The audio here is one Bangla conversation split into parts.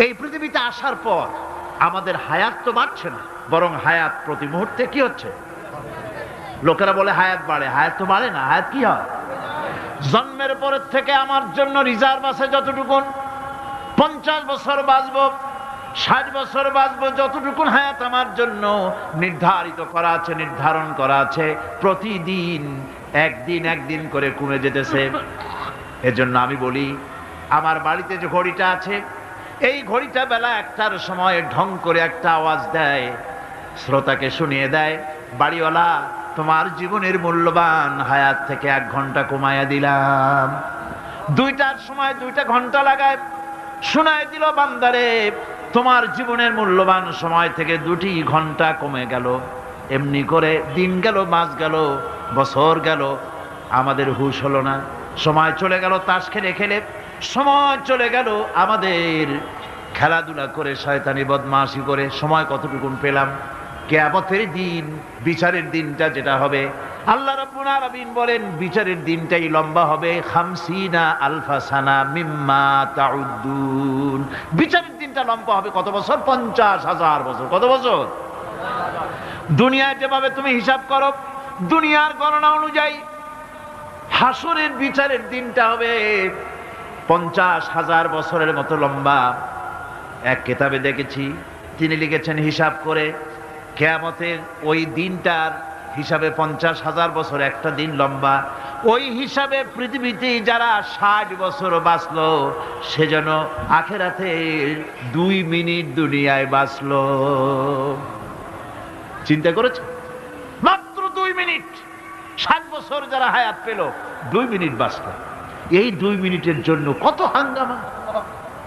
এই পৃথিবীতে আসার পর আমাদের হায়াত তো বাড়ছে না, বরং হায়াত প্রতি মুহূর্তে কি হচ্ছে? লোকেরা বলে হায়াত বাড়ে, হায়াত তো বাড়ে না, হায়াত কি হয়? জন্মের পরের থেকে আমার জন্য রিজার্ভ আছে যতটুকুন, 50 বছর বাঁচবো, 60 বছর বাঁচবো, যতটুকুন হায়াত আমার জন্য নির্ধারিত করা আছে, নির্ধারণ করা আছে, প্রতিদিন একদিন করে কমে যেতেছে। এজন্য আমি বলি, আমার বাড়িতে যে ঘড়িটা আছে, এই ঘড়িটা বেলা 1টার সময় ঢং করে একটা আওয়াজ দেয়, শ্রোতাকে শুনিয়ে দেয়, বাড়িওয়ালা তোমার জীবনের মূল্যবান হায়াত থেকে 1 ঘন্টা কমাইয়া দিলাম। 2টার সময় 2টা ঘন্টা লাগায় শোনায় দিল, বান্দারে তোমার জীবনের মূল্যবান সময় থেকে 2টি ঘন্টা কমে গেল। এমনি করে দিন গেল, মাস গেল, বছর গেল, আমাদের হুঁশ হলো না। সময় চলে গেল তাস খেলে খেলে, সময় চলে গেল আমাদের খেলাধুলা করে, শয়তানি বদমাশি করে। সময় কতটুকুন পেলাম? কিয়ামতের দিন, বিচারের দিনটা যেটা হবে, আল্লাহ রাব্বুল আলামিন বলেন বিচারের দিনটাই লম্বা হবে 50 আলফা সানা মিম্মা তাউদ্দুন। বিচারের দিনটা লম্বা হবে কত বছর? 50,000 বছর। কত বছর? দুনিয়ায় যেভাবে তুমি হিসাব করো, দুনিয়ার গণনা অনুযায়ী হাসরের বিচারের দিনটা হবে 50,000 বছরের মতো লম্বা। এক কিতাবে দেখেছি, তিনি লিখেছেন হিসাব করে, কিয়ামতের ওই দিনটার হিসাবে 50,000 বছর একটা দিন লম্বা। ওই হিসাবে পৃথিবীতে যারা 60 বছর বাঁচলো, সেজন্য আখেরাতে 2 মিনিট দুনিয়ায় বাঁচলো। চিন্তা করেছ? মাত্র 2 মিনিট। 60 বছর যারা হায়াত পেল, 2 মিনিট বাঁচলো। এই 2 মিনিটের জন্য কত হাঙ্গামা,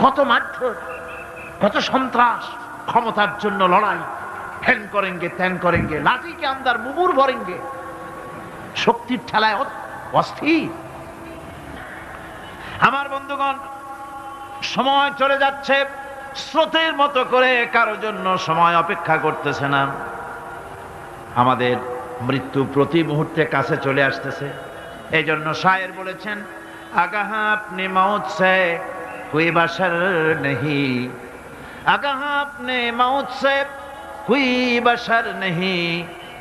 কত মারধর, কত সন্ত্রাস, ক্ষমতার জন্য লড়াই, হ্যান করেঙ্গে ত্যান করেঙ্গে, লাঠিকে আন্দার মুগুর ভরেঙ্গে, শক্তির ঠেলায় অস্থির। আমার বন্ধুগণ, সময় চলে যাচ্ছে স্রোতের মতো করে, কারো জন্য সময় অপেক্ষা করতেছে না। আমাদের মৃত্যু প্রতি মুহূর্তে কাছে চলে আসতেছে। এই জন্য শায়ের বলেছেন, আগাহা আপনি মৌত সে কোই বাশার নেহি, আগাহা আপনি মৌত সে कोई बशर नहीं,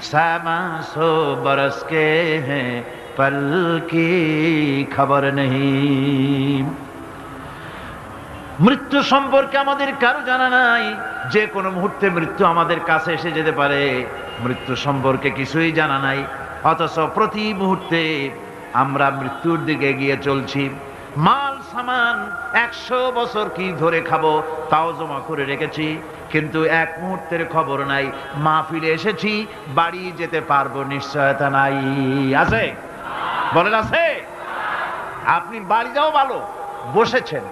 सामा सो बरस के हैं पल की खबर नहीं। মৃত্যু সম্পর্কে আমাদের কারো জানা নাই, যে কোনো মুহূর্তে মৃত্যু আমাদের কাছে এসে যেতে পারে। মৃত্যু সম্পর্কে কিছুই জানা নাই, অথচ প্রতি মুহূর্তে আমরা মৃত্যুর দিকে এগিয়ে চলছি। মাল সামান 100 বছর কি ধরে খাবো তাও জমা করে রেখেছি, কিন্তু এক মুহূর্তের খবর নাই। মাহফিলে এসেছি, বাড়ি যেতে পারবো নিশ্চয়তা নাই। আছে? বলেন আছে? আপনি বাড়ি যাও ভালো, বসেছেন,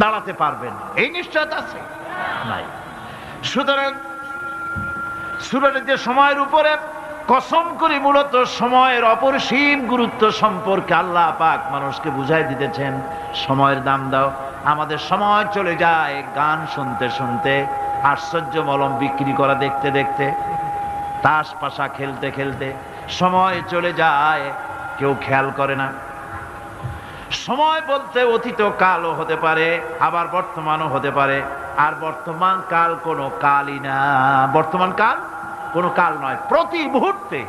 দাঁড়াতে পারবেন, এই নিশ্চয়তা আছে? নাই। সুতরাং সূরার যে সময়ের উপরে কসম করে মূলত সময়ের অপরিসীম গুরুত্ব সম্পর্কে আল্লাহ পাক মানুষকে বুঝাই দিতেছেন। সময়ের দাম দাও। আমাদের সময় চলে যায় গান শুনতে শুনতে, আশ্চর্য মলম বিক্রি করা দেখতে দেখতে, তাস পাশা খেলতে খেলতে সময় চলে যায়, কেউ খেয়াল করে না। সময় বলতে অতীত কালও হতে পারে, আবার বর্তমানও হতে পারে। আর বর্তমান কাল কোনো কালই না। বর্তমান কাল কোনো কাল নয়। প্রতি মুহূর্তে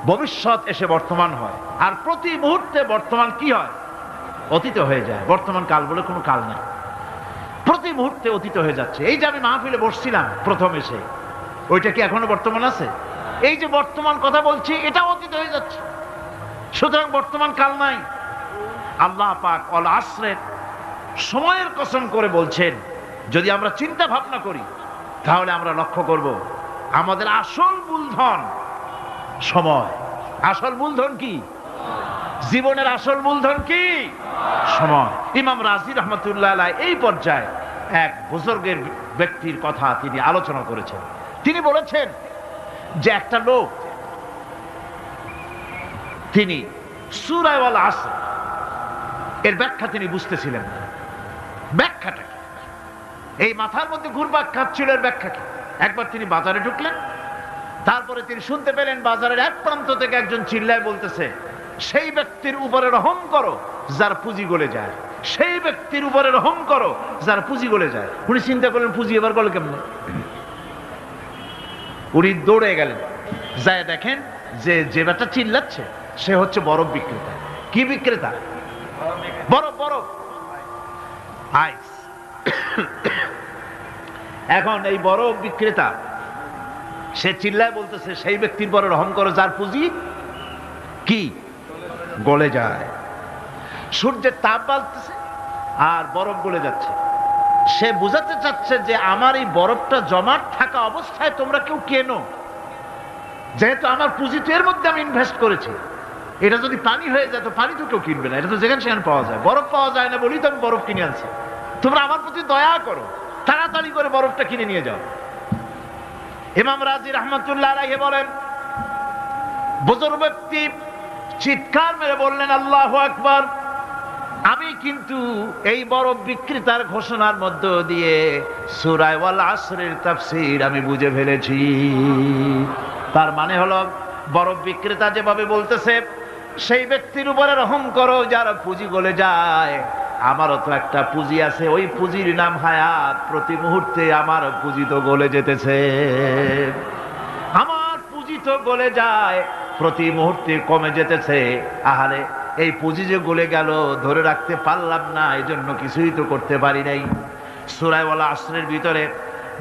ভবিষ্যৎ এসে বর্তমান হয়, আর প্রতি মুহূর্তে বর্তমান কি হয়? অতীত হয়ে যায়। বর্তমান কাল বলে কোনো কাল নাই, প্রতি মুহূর্তে অতীত হয়ে যাচ্ছে। এই যে আমি মাহফিলে বসছিলাম প্রথম এসে, ওইটা কি এখনো বর্তমান আছে? এই যে বর্তমান কথা বলছি, এটা অতীত হয়ে যাচ্ছে। সুতরাং বর্তমান কাল নাই। আল্লাহ পাক অল আসরের সময়ের কসম করে বলছেন। যদি আমরা চিন্তা ভাবনা করি, তাহলে আমরা লক্ষ্য করব আমাদের আসল মূলধন সময়। আসল মূলধন কি? জীবনের আসল মূলধন কি? সময়। ইমাম রাজি রহমতুল্লাহ আলাইহি এই পর্যায়ে এক বুজুর্গের ব্যক্তির কথা তিনি আলোচনা করেছেন। তিনি বলেছেন যে একটা লোক, তিনি সূরা আল আসর এর ব্যাখ্যা তিনি বুঝতেছিলেন না। ব্যাখ্যাটা কি? এই মাথার মধ্যে ঘুরপাক খাচ্ছিল এর ব্যাখ্যা কি? একবার তিনি বাজারে ঢুকলেন, তারপরে তিনি শুনতে পেলেন বাজারের এক প্রান্ত থেকে একজন চিল্লায় বলতেছে, সেই ব্যক্তির উপরে রহম করো যার পুঁজি গলে যায়, সেই ব্যক্তির উপরে রহম করো যার পুঁজি গলে যায়। উনি চিন্তা করলেন পুঁজি এবার গলে কেমনে, উনি দৌড়ে গেলেন, যায় দেখেন যে যে ব্যাটা চিল্লাচ্ছে সে হচ্ছে বরফ বিক্রেতা। কি বিক্রেতা? বরফ, বরফ, আইস। এখন এই বরফ বিক্রেতা সে চিল্লায় বলতেছে সেই ব্যক্তির পরে রহম করো যার পুঁজি কি গলে যায়। সূর্যের তাপ বাড়তেছে আর বরফ গলে যাচ্ছে। সে বুঝাতে চাচ্ছে যে আমার এই বরফটা জমাট থাকা অবস্থায় তোমরা কেউ কেনো, যেহেতু আমার পুঁজি তো এর মধ্যে আমি ইনভেস্ট করেছি। এটা যদি পানি হয়ে যায় তো পানি তো কেউ কিনবে না, এটা তো যেখানে সেখানে পাওয়া যায়। বরফ পাওয়া যায় না বলেই তো আমি বরফ কিনে আনছি। তোমরা আমার প্রতি দয়া করো, তাড়াতাড়ি করে বরফটা কিনে নিয়ে যাও। ইমাম রাজি রহমাতুল্লাহ আলাইহি বলেন, বুজুর্গ ব্যক্তি চিৎকার মেরে বললেন আল্লাহু আকবার, আমি কিন্তু এই বরফ বিক্রেতার ঘোষণার মধ্য দিয়ে সূরা ওয়াল আসরের তাফসীর আমি বুঝে ফেলেছি। তার মানে হলো বরফ বিক্রেতা যেভাবে বলতেছে সেই ব্যক্তির উপরে রহম করো যার পুঁজি গলে যায়, আমারও তো একটা পুঁজি আছে, ওই পুঁজির নাম হায়াত। প্রতি মুহূর্তে আমার পুঁজি তো গলে যেতেছে, আমার পুঁজি তো গলে যায়, প্রতি মুহূর্তে কমে যেতেছে। আহারে এই পুঁজি যে গলে গেল ধরে রাখতে পারলাম না, এই জন্য কিছুই তো করতে পারি নাই। সূরা ওয়াল আসরের ভিতরে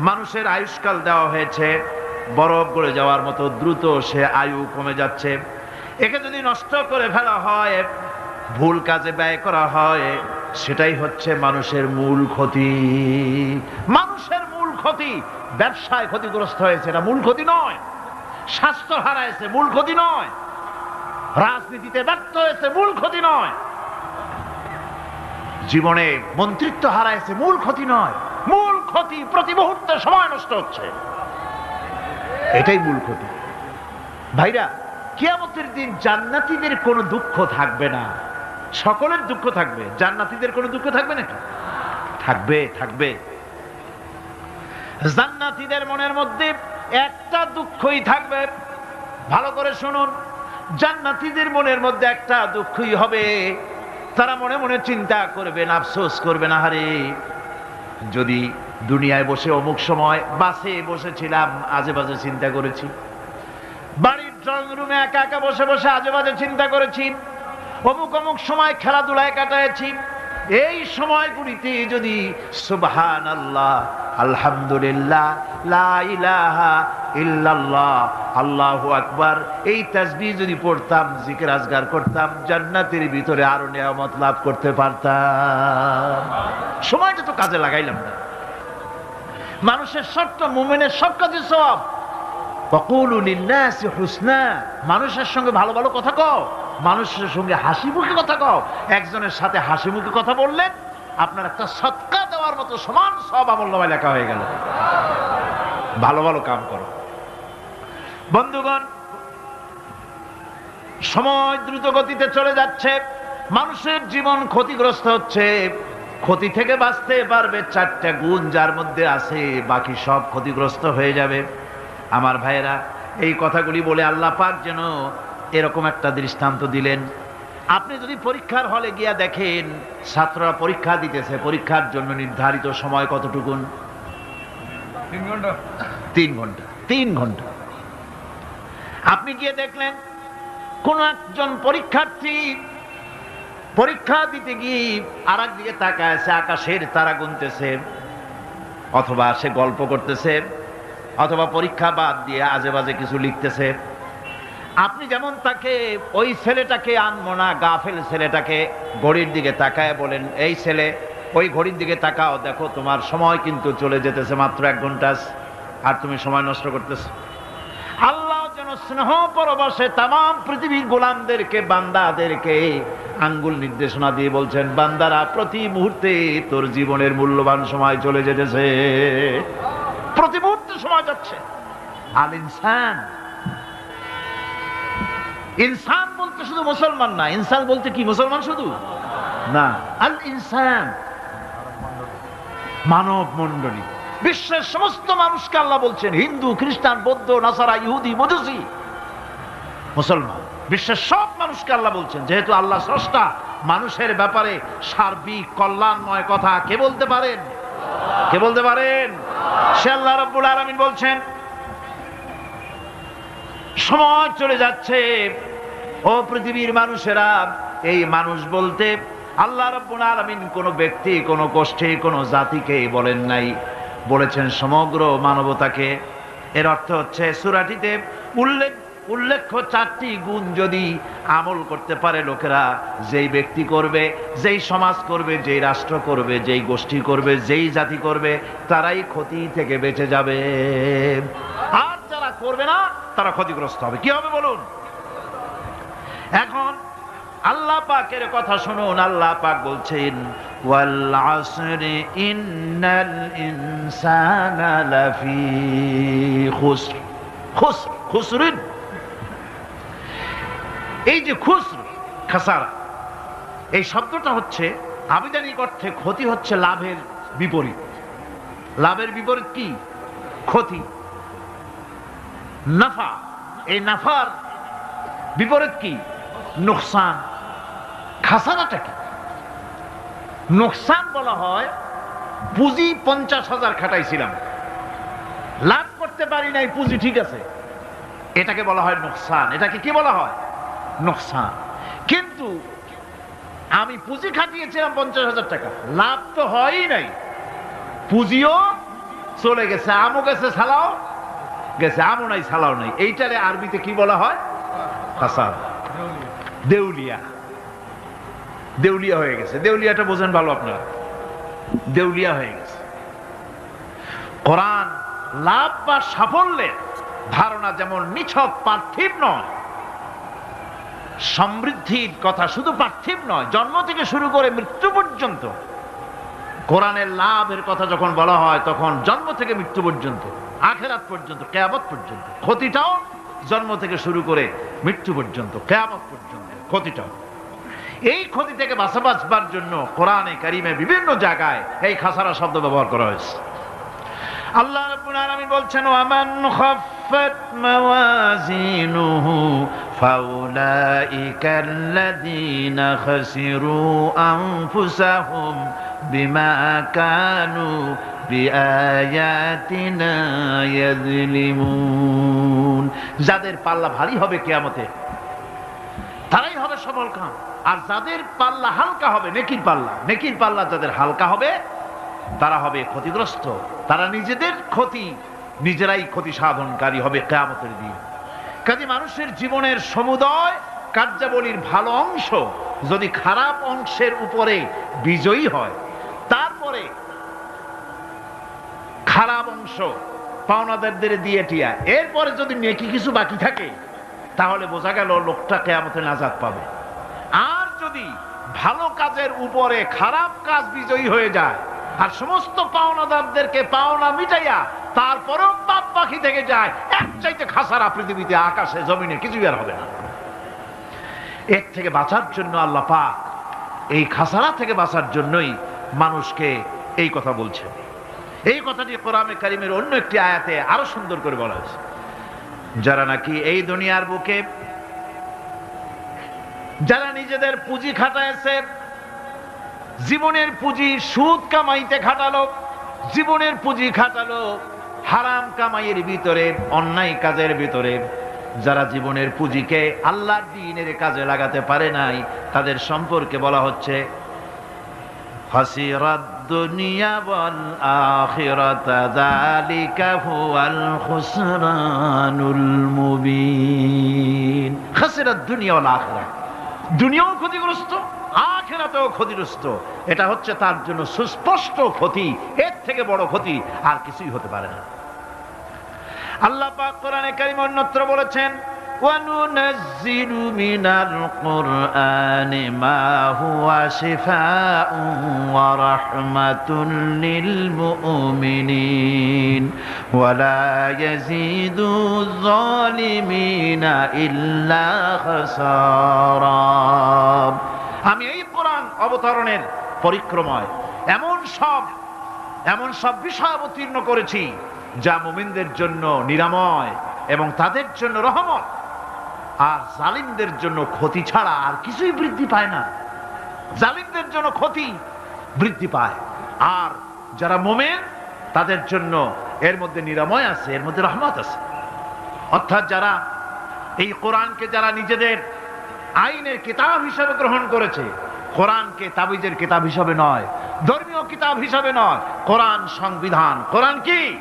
মানুষের আয়ুষ্কাল দেওয়া হয়েছে বরফ গলে যাওয়ার মতো দ্রুত সে আয়ু কমে যাচ্ছে। একে যদি নষ্ট করে ফেলা হয়, ভুল কাজে ব্যয় করা হয়, সেটাই হচ্ছে মানুষের মূল ক্ষতি। মানুষের মূল ক্ষতি। ব্যবসায় ক্ষতিগ্রস্ত হয়েছে, এটা মূল ক্ষতি নয়। স্বাস্থ্য হারাইছে, মূল ক্ষতি নয়। রাজনীতিতে ব্যর্থ হয়েছে, মূল ক্ষতি নয়। জীবনে মন্ত্রিত্ব হারাইছে, মূল ক্ষতি নয়। মূল ক্ষতি প্রতি মুহূর্তে সময় নষ্ট হচ্ছে, এটাই মূল ক্ষতি। ভাইরা, কিয়ামতের দিন জান্নাতীদের কোনো দুঃখ থাকবে না, সকলের দুঃখ থাকবে। জান্নাতীদের কোনো দুঃখ থাকবে নাকি? থাকবে, থাকবে। জান্নাতীদের মনের মধ্যে একটা দুঃখই থাকবে। ভালো করে শুনুন, জান্নাতীদের মনের মধ্যে একটা দুঃখই হবে। তারা মনে মনে চিন্তা করবেন, আফসোস করবেন, আহারে যদি দুনিয়ায় বসে অমুক সময় বাসে বসেছিলাম আজে বাজে চিন্তা করেছি, বাড়ির ড্রয়িং রুমে একা একা বসে বসে আজে বাজে চিন্তা করেছি, অমুক অমুক সময় খেলাধুলায় কাটাইছি, এই সময়গুলিতে যদি সুবহানাল্লাহ, আলহামদুলিল্লাহ, লা ইলাহা ইল্লাল্লাহ, আল্লাহু আকবার এই তাসবিহ যদি পড়তাম, জিকির আজগার করতাম, জান্নাতের ভিতরে আরো নিয়ামত লাভ করতে পারতাম। সময়টা তো কাজে লাগাইলাম না। মানুষের শর্ত, মুমিনের সব কাজে সওয়াব। ওয়াকুলু লিন্নাসি হুসনা, মানুষের সঙ্গে ভালো ভালো কথা কও, মানুষের সঙ্গে হাসি মুখে কথা কও। একজনের সাথে হাসি মুখে কথা বললেন আপনার একটা সদকা দেওয়ার মতো সমান সব আমলনামায় লেখা হয়ে গেল। ভালো ভালো কাম করো। বন্ধুগণ, সময় দ্রুত গতিতে চলে যাচ্ছে, মানুষের জীবন ক্ষতিগ্রস্ত হচ্ছে। ক্ষতি থেকে বাঁচতে পারবে 4টা গুণ যার মধ্যে আছে, বাকি সব ক্ষতিগ্রস্ত হয়ে যাবে। আমার ভাইয়েরা, এই কথাগুলি বলে আল্লাহ পাক যেন এরকম একটা দৃষ্টান্ত দিলেন। আপনি যদি পরীক্ষার হলে গিয়া দেখেন ছাত্ররা পরীক্ষা দিতেছে, পরীক্ষার জন্য নির্ধারিত সময় কতটুকুন? 3 ঘন্টা। 3 ঘন্টা, 3 ঘন্টা। আপনি গিয়ে দেখলেন কোন একজন পরীক্ষার্থী পরীক্ষা দিতে গিয়ে আর একদিকে তাকায় আছে, আকাশের তারা গুনতেছে, অথবা সে গল্প করতেছে, অথবা পরীক্ষা বাদ দিয়ে আজে বাজে কিছু লিখতেছে। আপনি যেমন তাকে, ওই ছেলেটাকে আনবো না, গাফেল ছেলেটাকে ঘড়ির দিকে তাকায় বলেন, এই ছেলে ওই ঘড়ির দিকে তাকাও, দেখো তোমার সময় কিন্তু চলে যেতেছে মাত্র 1 ঘন্টা, আর তুমি সময় নষ্ট করতেছো। আল্লাহ যেন স্নেহ পরবশে তামাম পৃথিবীর গোলামদেরকে, বান্দাদেরকে আঙ্গুল নির্দেশনা দিয়ে বলছেন, বান্দারা প্রতি মুহূর্তে তোর জীবনের মূল্যবান সময় চলে যেতেছে, প্রতি মুহূর্তে সময় যাচ্ছে। আল ইনসান, ইনসান বলতে শুধু মুসলমান না, ইনসান বলতে কি মুসলমান শুধু না, আল ইনসান মানব মণ্ডলী, বিশ্বের সমস্ত মানুষকে আল্লাহ বলছেন, হিন্দু, খ্রিস্টান, বৌদ্ধ, নাসারা, ইহুদি, মজুসি, মুসলমান, বিশ্বের সব মানুষকে আল্লাহ বলছেন। যেহেতু আল্লাহ স্রষ্টা, মানুষের ব্যাপারে সার্বিক কল্যাণময় কথা কে বলতে পারেন? কে বলতে পারেন? সে আল্লাহ রাব্বুল আলামিন বলছেন, সময় চলে যাচ্ছে ও পৃথিবীর মানুষেরা, এই মানুষ বলতে আল্লাহ রাব্বুল আলামিন কোন ব্যক্তি, কোন গোষ্ঠী, কোন জাতিকে বলেন নাই, বলেছেন সমগ্র মানবতাকে। এর অর্থ হচ্ছে সূরাটিতে উল্লেখ্য 4টি গুণ যদি আমল করতে পারে লোকেরা, যেই ব্যক্তি করবে, যেই সমাজ করবে, যেই রাষ্ট্র করবে, যেই গোষ্ঠী করবে, যেই জাতি করবে, তারাই ক্ষতি থেকে বেঁচে যাবে। আর যারা করবে না তারা ক্ষতিগ্রস্ত হবে। কি হবে বলুন? এখন আল্লাহ পাকের কথা শুনুন। আল্লাহ পাক বলছেন, ওয়াল আসরি ইন্নাল ইনসানা লাফি খুসর। খুসর, খুসরিন, এই যে খুসর, খাসারা, এই শব্দটা হচ্ছে আবিধানিক অর্থে ক্ষতি হচ্ছে লাভের বিপরীত। লাভের বিপরীত কি? ক্ষতি। নাফা, এই নাফার বিপরীত কি? নোকসান। খাসারাটা কি? নোকসান বলা হয় পুঁজি 50,000 খাটাইছিলাম, লাভ করতে পারি নাই, পুঁজি ঠিক আছে, এটাকে বলা হয় নোকসান। এটাকে কি বলা হয়? নোকসান। কিন্তু আমি পুঁজি খাটিয়েছিলাম 50,000 টাকা, লাভ তো হয়ই নাই, পুঁজিও চলে গেছে, আমও গেছে, সালাও গেছে, আমও নাই, সালাও নাই। এইটারে আরবিতে কি বলা হয়? খাসার, দেউলিয়া। দেউলিয়া হয়ে গেছে। দেউলিয়াটা বোঝেন ভালো আপনারা, দেউলিয়া হয়ে গেছে। কোরআন লাভ বা সাফল্যের ধারণা যেমন নিছক পার্থিব নয়, সমৃদ্ধির কথা শুধু পার্থিব নয়, জন্ম থেকে শুরু করে মৃত্যু পর্যন্ত কোরআনের লাভের কথা যখন বলা হয় তখন জন্ম থেকে মৃত্যু পর্যন্ত, আখিরাত পর্যন্ত, কিয়ামত পর্যন্ত। ক্ষতিটাও জন্ম থেকে শুরু করে মৃত্যু পর্যন্ত, কিয়ামত পর্যন্ত ক্ষতিটাও। এই ক্ষতি থেকে বাঁচবার জন্য কোরআনে কারিমে বিভিন্ন জায়গায় এই খাসারা শব্দ ব্যবহার করা হয়েছে। আল্লাহ রাব্বুল আলামিন বলছেন, ওয়ামান খাফফাত মাওয়াজিনুহু ফাউলাইকাল্লাযীনা খাসিরু আনফুসাহুম বিমা কানু বিআয়াতিনা ইয়াযলিমুন। যাদের পাল্লা ভারী হবে কিয়ামতে তারাই হবে সফলকাম, আর যাদের পাল্লা হালকা হবে, নেকির পাল্লা, নেকির পাল্লা যাদের হালকা হবে তারা হবে ক্ষতিগ্রস্ত। তারা নিজেদের ক্ষতি নিজেরাই ক্ষতি সাধনকারী হবে কিয়ামতের দিন। কাজে মানুষের জীবনের সমুদয় কার্যাবলীর ভালো অংশ যদি খারাপ অংশের উপরে বিজয়ী হয়, তারপরে খারাপ অংশ পাওনাদারদের দিয়ে টিয়া, এরপরে যদি নেকি কিছু বাকি থাকে, তাহলে বোঝা গেল লোকটা কিয়ামতে নাজাত পাবে। আর যদি ভালো কাজের উপরে খারাপ কাজ বিজয়ী হয়ে যায় আর সমস্ত পাওনাদারদেরকে পাওনা মিটাইয়া তারপরেও পাপ বাকি থেকে যায়, এক চাইতে খাসারা পৃথিবীতে, আকাশে, জমিনে কিছুই আর হবে না। এর থেকে বাঁচার জন্য আল্লাহ পাক, এই খাসারা থেকে বাঁচার জন্যই মানুষকে এই কথা বলছেন। এই কথাটি কোরআনে কারিমের অন্য একটি আয়াতে আরো সুন্দর করে বলা হয়েছে। যারা নাকি এই দুনিয়ার বুকে, যারা নিজেদের পুঁজি খাটাইছে, জীবনের পুঁজি সুদ কামাইতে খাটালো, জীবনের পুঁজি খাটালো হারাম কামাইয়ের ভিতরে, অন্যায় কাজের ভিতরে, যারা জীবনের পুঁজিকে আল্লাহর দ্বীনের কাজে লাগাতে পারে নাই, তাদের সম্পর্কে বলা হচ্ছে খাসিরাদ দুনিয়া ওয়াল আখিরাতা যালিকা হুয়াল খুসরানুল মুবিন। খাসিরাদ দুনিয়া ওয়াল আখিরা, দুনিয়াও ক্ষতিগ্রস্ত, আখিরাতেও ক্ষতিগ্রস্ত। এটা হচ্ছে তার জন্য সুস্পষ্ট ক্ষতি, এর থেকে বড় ক্ষতি আর কিছুই হতে পারে না। আল্লাহ পাক কোরআনে কারীমে অন্যত্র বলেছেন, وَنُنَزِّلُ مِنَ الْقُرْآنِ مَا هُوَ شِفَاءٌ وَرَحْمَةٌ لِّلْمُؤْمِنِينَ وَلَا يَزِيدُ الظَّالِمِينَ إِلَّا خَسَارًا। আমি এই কোরআন অবতরণের পরিক্রমায় এমন সব বিষয় অবতীর্ণ করেছি যা মুমিনদের জন্য নিরাময় এবং তাদের জন্য রহমত, আর জালিমদের জন্য ক্ষতি ছাড়া আর কিছুই বৃদ্ধি পায় না। জালিমদের জন্য ক্ষতি বৃদ্ধি পায়। আর যারা মুমিন তাদের জন্য এর মধ্যে নিরাময় আছে, এর মধ্যে রহমত আছে। অর্থাৎ যারা এই কোরআনকে যারা নিজেদের আইনের কিতাব হিসাবে গ্রহণ করেছে, কোরআনকে তাবিজের কিতাব হিসাবে নয়, ধর্মীয় কিতাব হিসাবে নয়, কোরআন সংবিধান। কোরআন কি?